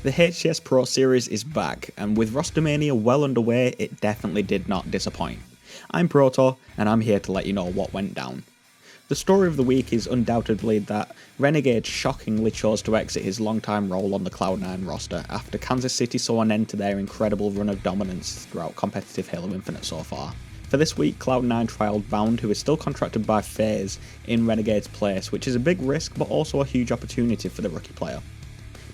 The HCS Pro Series is back, and with roster mania well underway, it definitely did not disappoint. I'm Proto, and I'm here to let you know what went down. The story of the week is undoubtedly that Renegade shockingly chose to exit his long-time role on the Cloud9 roster after Kansas City saw an end to their incredible run of dominance throughout competitive Halo Infinite so far. For this week, Cloud9 trialled Bound, who is still contracted by FaZe, in Renegade's place, which is a big risk but also a huge opportunity for the rookie player.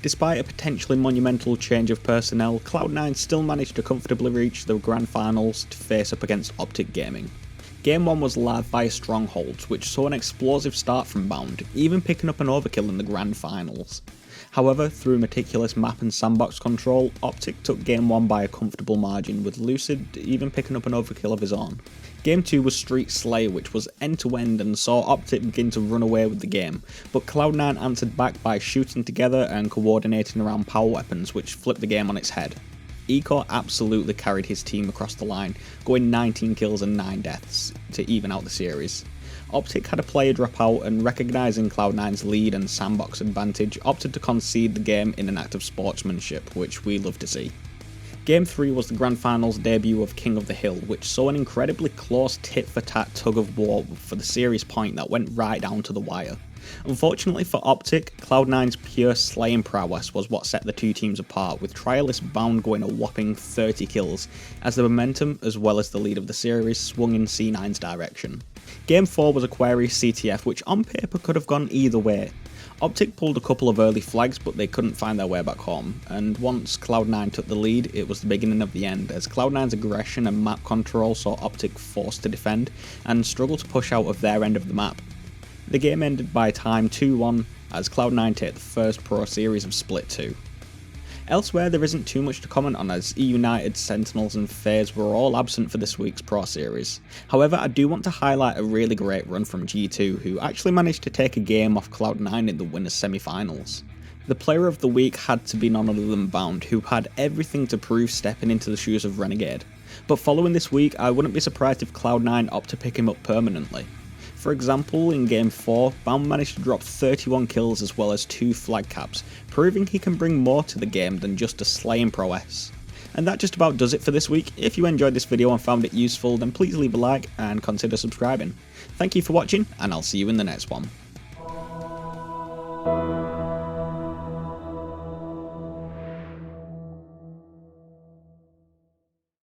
Despite a potentially monumental change of personnel, Cloud9 still managed to comfortably reach the grand finals to face up against Optic Gaming. Game 1 was live via Strongholds, which saw an explosive start from Bound, even picking up an overkill in the grand finals. However, through meticulous map and sandbox control, Optic took Game 1 by a comfortable margin, with Lucid even picking up an overkill of his own. Game 2 was Street Slayer, which was end-to-end and saw Optic begin to run away with the game, but Cloud9 answered back by shooting together and coordinating around power weapons, which flipped the game on its head. Eco absolutely carried his team across the line, going 19 kills and 9 deaths to even out the series. Optic had a player drop out and, recognising Cloud9's lead and sandbox advantage, opted to concede the game in an act of sportsmanship, which we love to see. Game 3 was the Grand Finals debut of King of the Hill, which saw an incredibly close tit-for-tat tug of war for the series point that went right down to the wire. Unfortunately for Optic, Cloud9's pure slaying prowess was what set the two teams apart, with trialist Bound going a whopping 30 kills, as the momentum as well as the lead of the series swung in C9's direction. Game 4 was Aquarius CTF, which on paper could have gone either way. Optic pulled a couple of early flags, but they couldn't find their way back home, and once Cloud9 took the lead, it was the beginning of the end, as Cloud9's aggression and map control saw Optic forced to defend and struggle to push out of their end of the map. The game ended by time 2-1, as Cloud9 take the first Pro Series of Split 2. Elsewhere, there isn't too much to comment on, as E-United, Sentinels and FaZe were all absent for this week's Pro Series. However, I do want to highlight a really great run from G2, who actually managed to take a game off Cloud9 in the winners semi-finals. The player of the week had to be none other than Bound, who had everything to prove stepping into the shoes of Renegade. But following this week, I wouldn't be surprised if Cloud9 opt to pick him up permanently. For example, in Game 4, Bound managed to drop 31 kills as well as 2 flag caps, proving he can bring more to the game than just a slaying prowess. And that just about does it for this week. If you enjoyed this video and found it useful, then please leave a like and consider subscribing. Thank you for watching, and I'll see you in the next one.